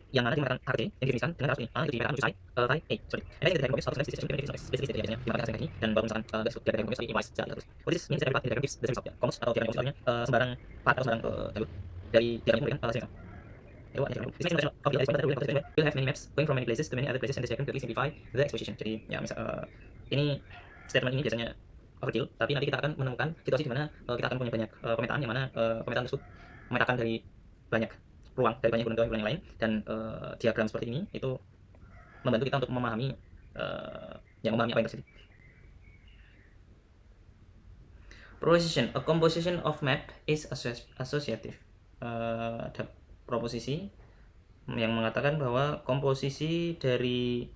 yang mana dia mengatakan HKT yang didefinisikan dengan kasus ini A itu dipetakan menuju psi A sorry. And then the diagram of specific basically jadi diagram ini dan baru misalkan garis diagram seperti implies secara terus. What is means every part in diagram gives the result ya. Komus atau diagram komus artinya sembarang part atau sembarang jalur dari diagram ini memberikan hasilnya. Itu artinya this makes integration of the is pointed that will have many maps going from many places to many other places and this diagram greatly simplify the exposition. Jadi ya misal ini statement ini biasanya overkill, tapi nanti kita akan menemukan situasi di mana kita akan punya banyak pemetaan yang mana pemetaan tersebut memetakan dari banyak ruang, dari banyak gunung yang lain, dan diagram seperti ini itu membantu kita untuk memahami memahami apa yang terjadi. Proposition, a composition of map is associative. Ada proposisi yang mengatakan bahwa komposisi dari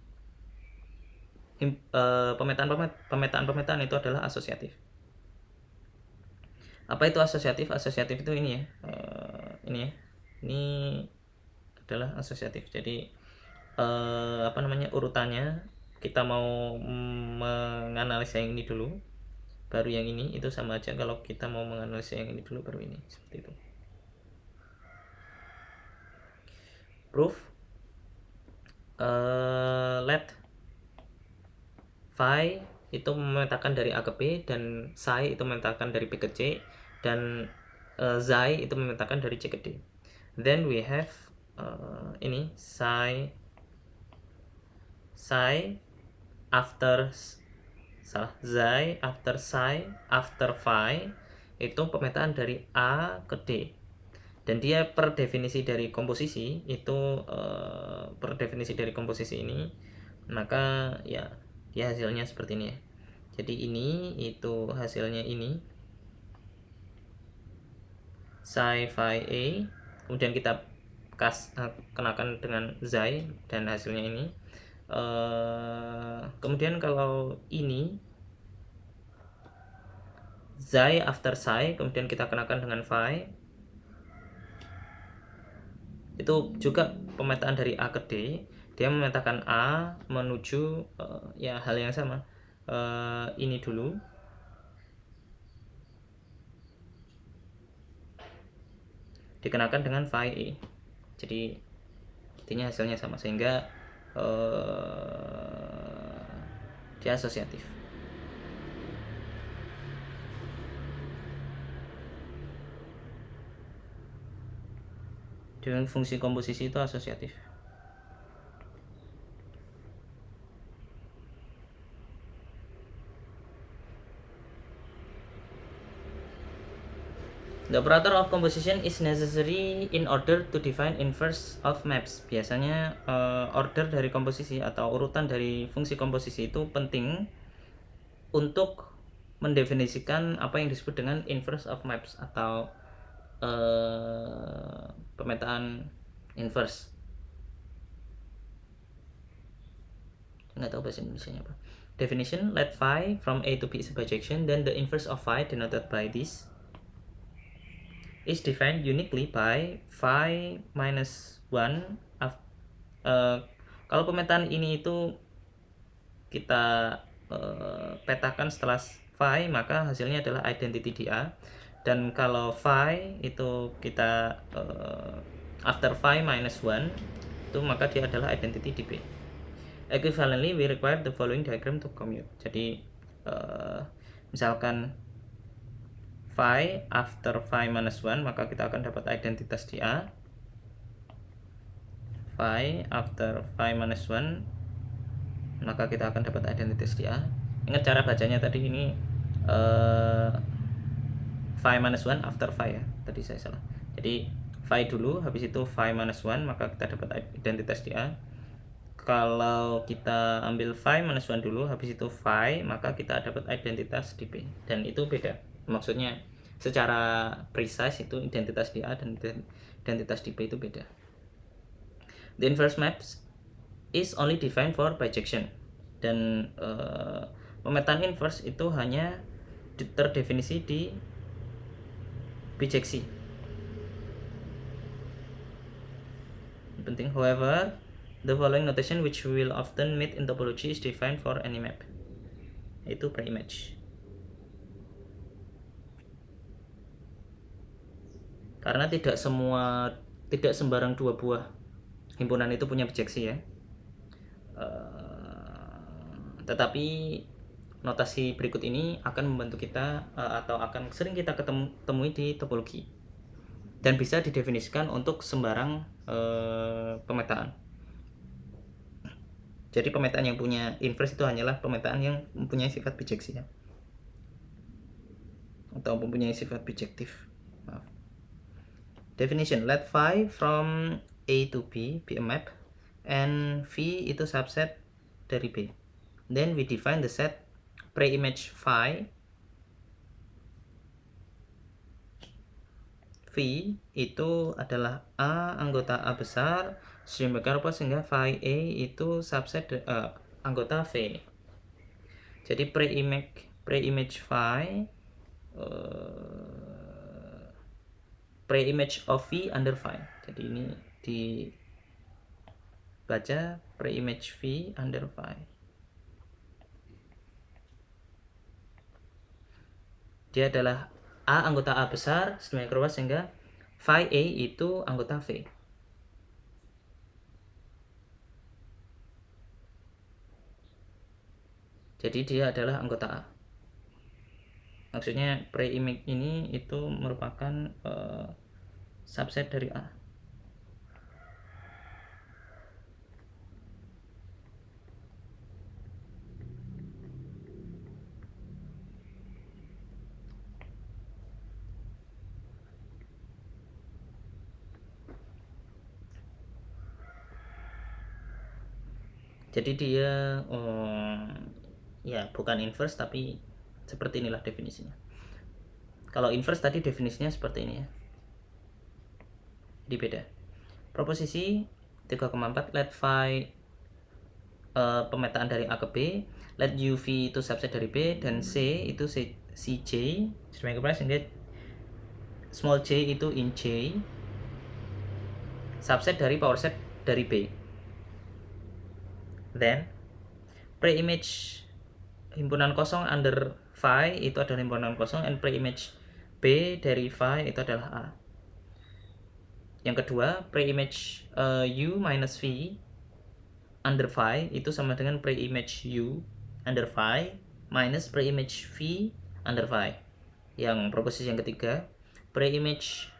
pemetaan itu adalah asosiatif. Apa itu asosiatif? Asosiatif itu ini ya, ini adalah asosiatif. Jadi urutannya kita mau menganalisa yang ini dulu, baru yang ini, itu sama aja kalau kita mau menganalisa yang ini dulu baru ini, seperti itu. Proof, let phi itu memetakan dari A ke B dan psi itu memetakan dari B ke C dan psi itu memetakan dari C ke D. Then we have ini psi after psi after psi after phi itu pemetaan dari A ke D, dan dia per definisi dari komposisi itu per definisi dari komposisi ini, maka ya dia hasilnya seperti ini ya. Jadi ini itu hasilnya ini psi phi A, kemudian kita kenakan dengan psi dan hasilnya ini. Kemudian kalau ini psi after psi, kemudian kita kenakan dengan phi, itu juga pemetaan dari A ke D. Dia memetakan A menuju ya hal yang sama, ini dulu, dikenakan dengan phi A. Jadi intinya hasilnya sama, sehingga dia asosiatif. Dengan fungsi komposisi itu asosiatif. The operator of composition is necessary in order to define inverse of maps. Biasanya order dari komposisi atau urutan dari fungsi komposisi itu penting untuk mendefinisikan apa yang disebut dengan inverse of maps atau pemetaan inverse. Nggak tahu bahasa Indonesianya apa. Definition: let phi from A to B is a bijection, then the inverse of phi denoted by this is defined uniquely by phi minus 1. Kalau pemetaan ini itu kita petakan setelah phi, maka hasilnya adalah identity di A. Dan kalau phi itu kita after phi minus 1 itu, maka dia adalah identity di B. Equivalently, we require the following diagram to commute. Jadi misalkan phi after phi minus 1, maka kita akan dapat identitas di A. Phi after phi minus 1, maka kita akan dapat identitas di A. Ingat cara bacanya tadi, ini phi minus 1 after phi ya, tadi saya salah. Jadi phi dulu, habis itu phi minus 1, maka kita dapat identitas di A. Kalau kita ambil phi minus 1 dulu, habis itu phi, maka kita dapat identitas di B. Dan itu beda, maksudnya secara precise itu identitas di A dan identitas di B itu beda. The inverse maps is only defined for bijection, dan pemetaan inverse itu hanya terdefinisi di bijeksi. Penting. However, the following notation which we will often meet in topology is defined for any map, yaitu pre-image. Karena tidak sembarang dua buah himpunan itu punya bijeksi ya. Tetapi notasi berikut ini akan membantu kita atau akan sering kita temui di topologi dan bisa didefinisikan untuk sembarang pemetaan. Jadi pemetaan yang punya inverse itu hanyalah pemetaan yang mempunyai sifat bijeksi ya, atau mempunyai sifat bijektif. Maaf. Definition: let phi from A to B be a map and V itu subset dari B. Then we define the set preimage phi. V itu adalah A anggota A besar sedemikian rupa sehingga phi A itu subset anggota V. Jadi preimage phi preimage of V under phi. Jadi ini dibaca preimage V under phi. Dia adalah A anggota A besar sedemikian rupa sehingga phi A itu anggota V. Jadi dia adalah anggota A. Maksudnya preimage ini itu merupakan subset dari A. Jadi dia ya bukan inverse tapi seperti inilah definisinya. Kalau inverse tadi definisinya seperti ini ya. Jadi beda. Proposisi 3,4 let phi pemetaan dari A ke B, let UV itu subset dari B dan C itu CJ sehingga small j itu in J subset dari power set dari B. Then preimage himpunan kosong under phi itu adalah himpunan kosong and preimage B dari phi itu adalah A. Yang kedua, preimage U minus V under phi itu sama dengan preimage U under phi minus preimage V under phi. Yang proposisi yang ketiga, preimage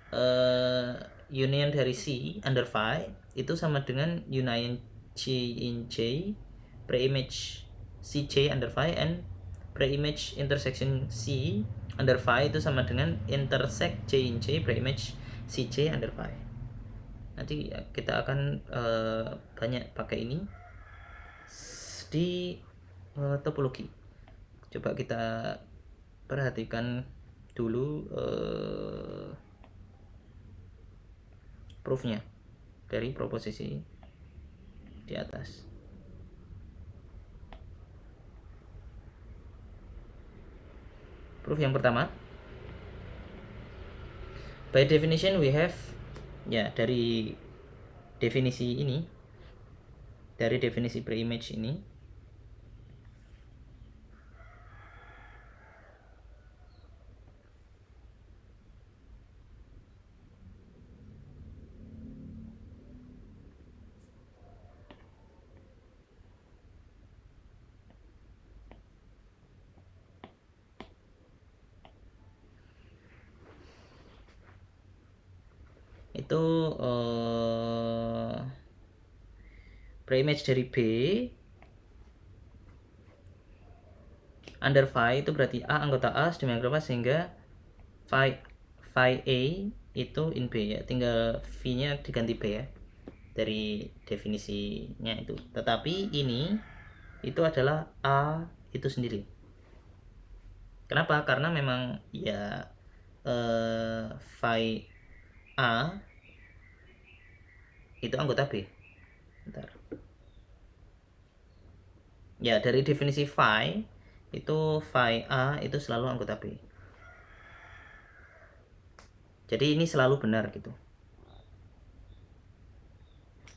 union dari C under phi itu sama dengan union C in J preimage CJ under phi and preimage intersection C under phi itu sama dengan intersect J in J preimage CJ under phi. Nanti kita akan banyak pakai ini di topologi. Coba kita perhatikan dulu proofnya dari proposisi di atas. Proof yang pertama, by definition we have ya dari definisi ini, dari definisi preimage ini, itu preimage dari B under phi itu berarti A anggota A sedemikian rupa sehingga phi A itu in B ya, tinggal V nya diganti B ya dari definisinya itu. Tetapi ini itu adalah A itu sendiri. Kenapa? Karena memang ya phi A itu anggota B. Bentar. Ya, dari definisi phi itu phi A itu selalu anggota B. Jadi ini selalu benar gitu.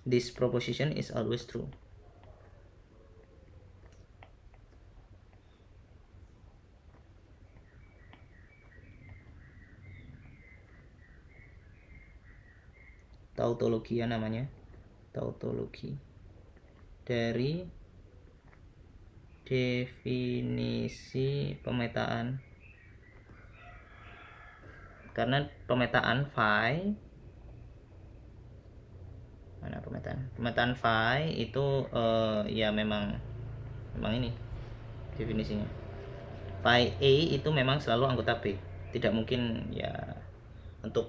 This proposition is always true. Tautologi ya namanya. tautologi dari definisi pemetaan. Karena pemetaan phi, mana pemetaan phi itu ya memang ini definisinya. Phi A itu memang selalu anggota B, tidak mungkin ya untuk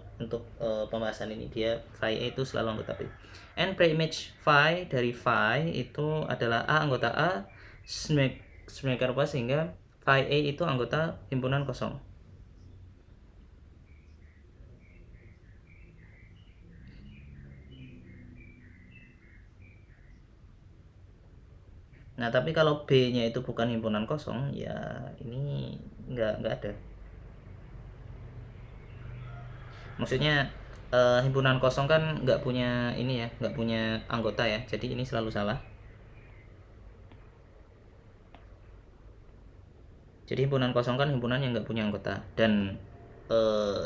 pembahasan ini dia phi A itu selalu anggota B. And preimage phi dari phi itu adalah A anggota A sedemikian rupa sehingga phi A itu anggota himpunan kosong. Nah, tapi kalau B-nya itu bukan himpunan kosong, ya ini nggak ada. Maksudnya himpunan kosong kan nggak punya ini ya, nggak punya anggota ya. Jadi ini selalu salah. Jadi himpunan kosong kan himpunan yang nggak punya anggota. Dan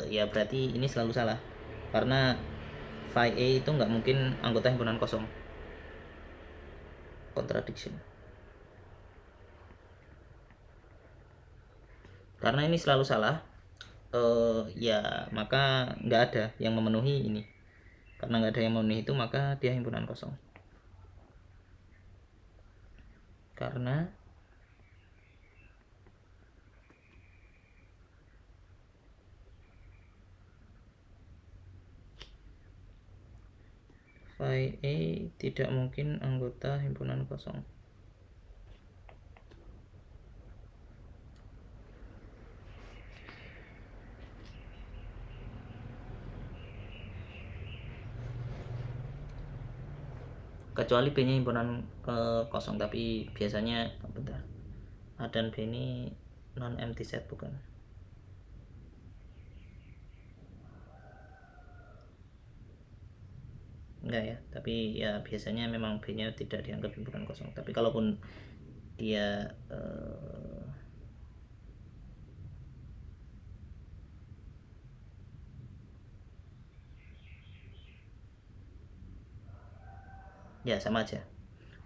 ya berarti ini selalu salah. Karena phi A itu nggak mungkin anggota himpunan kosong. Contradiction. Karena ini selalu salah, ya maka nggak ada yang memenuhi ini. Karena nggak ada yang memenuhi itu, maka dia himpunan kosong. Karena phi A tidak mungkin anggota himpunan kosong. Kecuali B nya himpunan kosong, tapi biasanya bentar, A dan B ini non empty set bukan? Enggak ya, tapi ya biasanya memang B nya tidak dianggap himpunan kosong. Tapi kalaupun dia ya sama aja.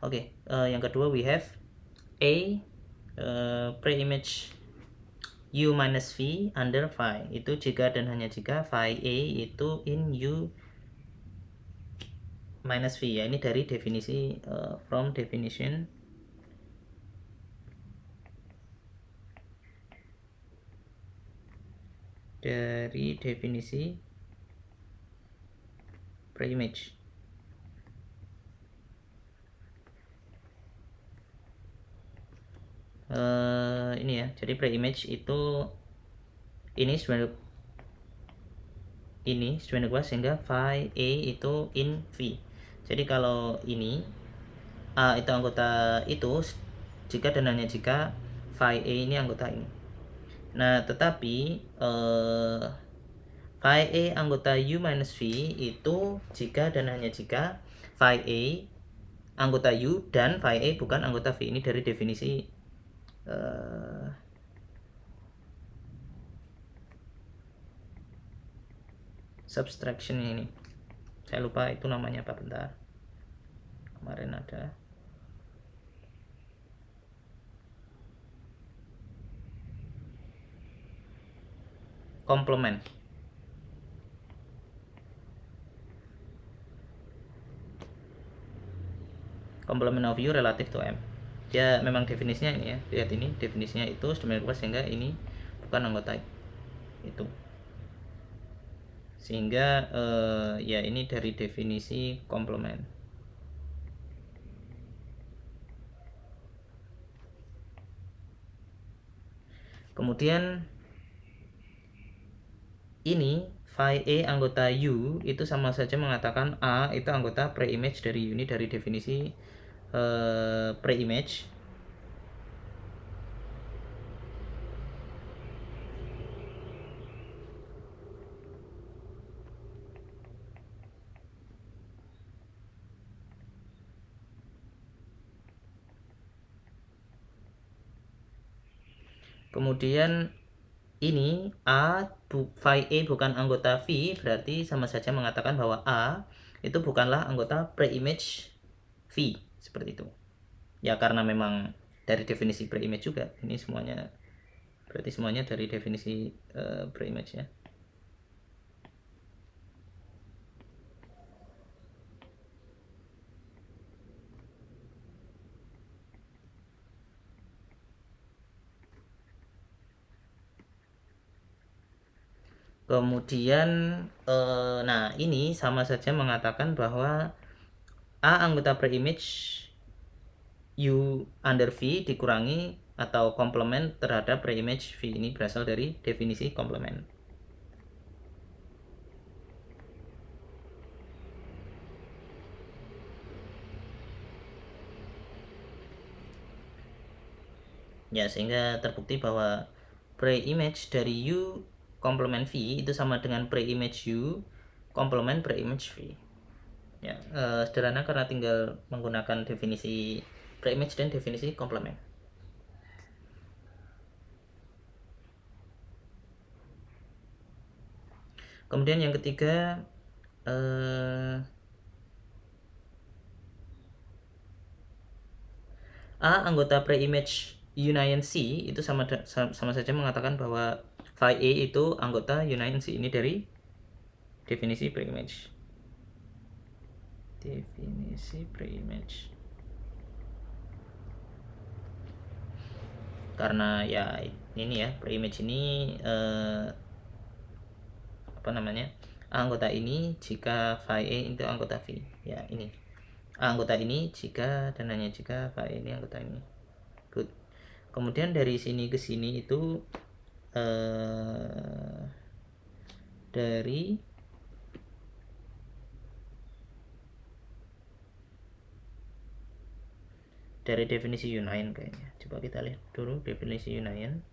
Oke, yang kedua we have A preimage U minus V under phi. Itu jika dan hanya jika phi A itu in U minus V ya. Ini dari definisi from definition preimage. Ini ya, jadi preimage itu ini sebenarnya gua sehingga phi A itu in V. Jadi kalau ini A itu anggota itu jika dan hanya jika phi A ini anggota ini. Nah, tetapi phi A anggota U minus V itu jika dan hanya jika phi A anggota U dan phi A bukan anggota V. Ini dari definisi subtraction ini. Saya lupa itu namanya apa, bentar. Kemarin ada. Complement. Complement of U relative to M. Dia memang definisinya ini ya. Lihat ini definisinya itu sedemikian rupa sehingga ini bukan anggota itu. Sehingga ya ini dari definisi complement. Kemudian ini phi A anggota U itu sama saja mengatakan A itu anggota preimage dari U. Ini dari definisi preimage. Kemudian ini phi A bukan anggota V, berarti sama saja mengatakan bahwa A itu bukanlah anggota preimage V, seperti itu. Ya karena memang dari definisi preimage juga, ini semuanya berarti semuanya dari definisi preimage ya. Kemudian nah ini sama saja mengatakan bahwa A anggota preimage U under V dikurangi atau komplement terhadap preimage V, ini berasal dari definisi komplement. Ya, sehingga terbukti bahwa preimage dari U komplement V itu sama dengan preimage U komplement preimage V. Ya, sederhana karena tinggal menggunakan definisi preimage dan definisi komplement. Kemudian yang ketiga, A anggota preimage union C itu sama saja mengatakan bahwa phi A itu anggota union C, ini dari definisi preimage. Karena ya ini ya, preimage ini apa namanya, anggota ini jika phi A itu anggota V, ya ini anggota ini jika dan hanya jika phi ini anggota ini. Good. Kemudian dari sini ke sini itu dari definisi union kayaknya. Coba kita lihat dulu definisi union.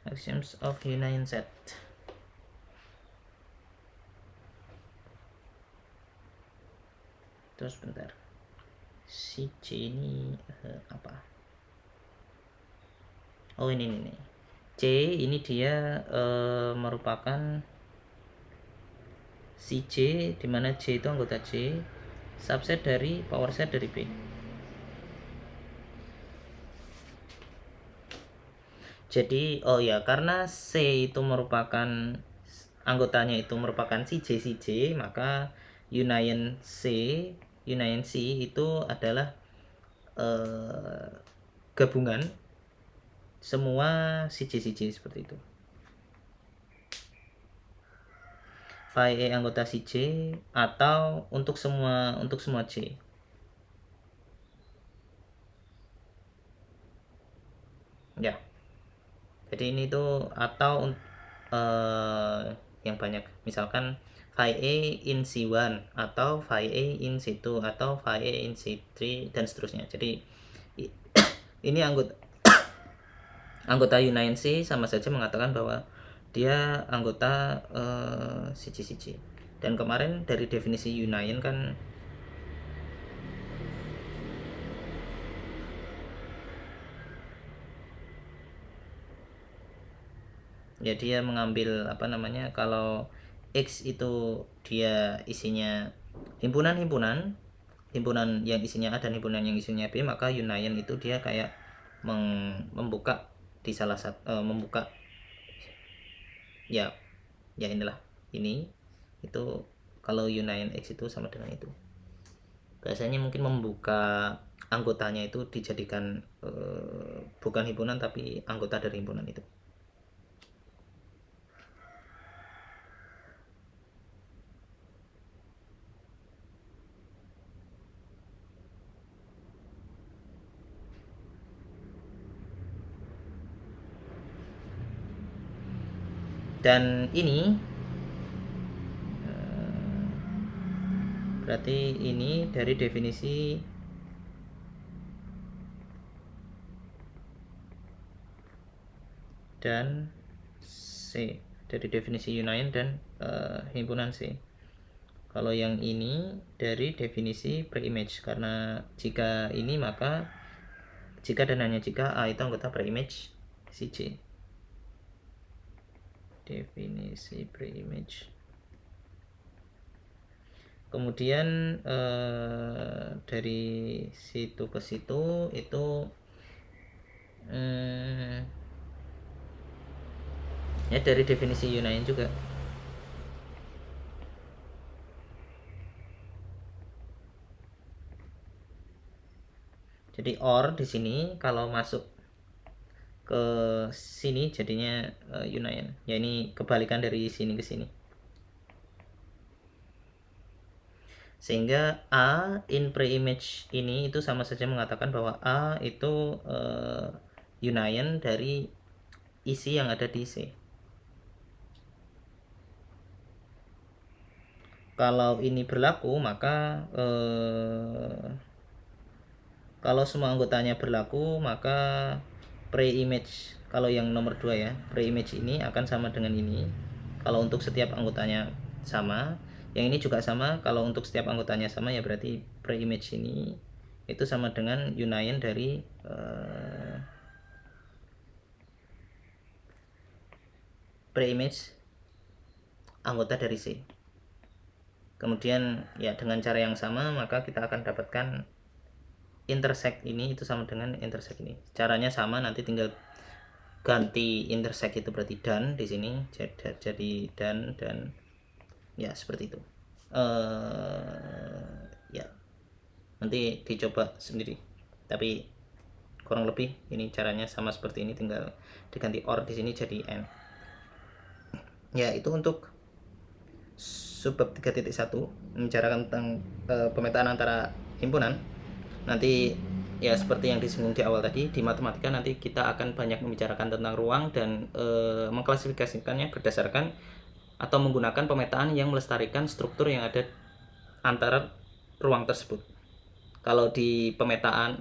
Axioms of union set. Terus bentar, si C ini apa? Oh ini C ini dia merupakan si C, dimana C itu anggota C subset dari power set dari B. Jadi oh ya, karena C itu merupakan anggotanya itu merupakan si C, maka union C itu adalah gabungan semua si C seperti itu. Phi A anggota si C atau untuk semua C. Ya. Jadi ini tuh atau yang banyak, misalkan phi A in C1 atau phi A in C2 atau phi A in C3 dan seterusnya. Jadi ini anggota union C sama saja mengatakan bahwa dia anggota C. Dan kemarin dari definisi union kan ya dia mengambil apa namanya, kalau X itu dia isinya himpunan yang isinya A dan himpunan yang isinya B, maka union itu dia kayak membuka di salah satu membuka ya inilah ini itu. Kalau union X itu sama dengan itu, biasanya mungkin membuka anggotanya itu dijadikan bukan himpunan tapi anggota dari himpunan itu. Dan ini Berarti ini dari definisi dan C, dari definisi union dan himpunan C. Kalau yang ini dari definisi preimage, karena jika ini maka jika dan hanya jika A itu anggota preimage si C. Definisi preimage. Kemudian dari situ ke situ itu ya dari definisi union juga. Jadi OR di sini kalau masuk ke sini jadinya union. Ya ini kebalikan dari sini ke sini. Sehingga A in preimage ini itu sama saja mengatakan bahwa A itu union dari isi yang ada di C. Kalau ini berlaku maka kalau semua anggotanya berlaku maka preimage, kalau yang nomor 2 ya, preimage ini akan sama dengan ini kalau untuk setiap anggotanya sama. Yang ini juga sama, kalau untuk setiap anggotanya sama ya berarti preimage ini itu sama dengan union dari preimage anggota dari C. Kemudian ya dengan cara yang sama maka kita akan dapatkan intersect ini itu sama dengan intersect ini. Caranya sama, nanti tinggal ganti intersect itu berarti dan di sini jadi dan ya seperti itu. Ya nanti dicoba sendiri, tapi kurang lebih ini caranya sama seperti ini, tinggal diganti or di sini jadi n. Ya itu untuk subbab 3.1 membicarakan tentang pemetaan antara himpunan. Nanti ya seperti yang disinggung di awal tadi, di matematika nanti kita akan banyak membicarakan tentang ruang dan mengklasifikasikannya berdasarkan atau menggunakan pemetaan yang melestarikan struktur yang ada antara ruang tersebut. Kalau di pemetaan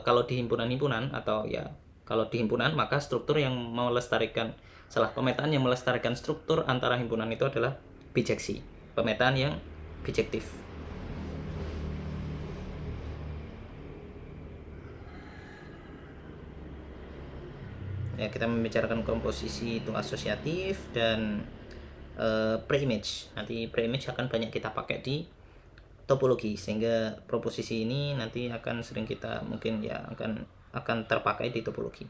kalau di himpunan-himpunan atau ya kalau di himpunan maka struktur yang melestarikan pemetaan yang melestarikan struktur antara himpunan itu adalah bijeksi, pemetaan yang bijektif. Ya, kita membicarakan komposisi itu asosiatif dan preimage. Nanti preimage akan banyak kita pakai di topologi, sehingga proposisi ini nanti akan sering kita mungkin ya akan terpakai di topologi.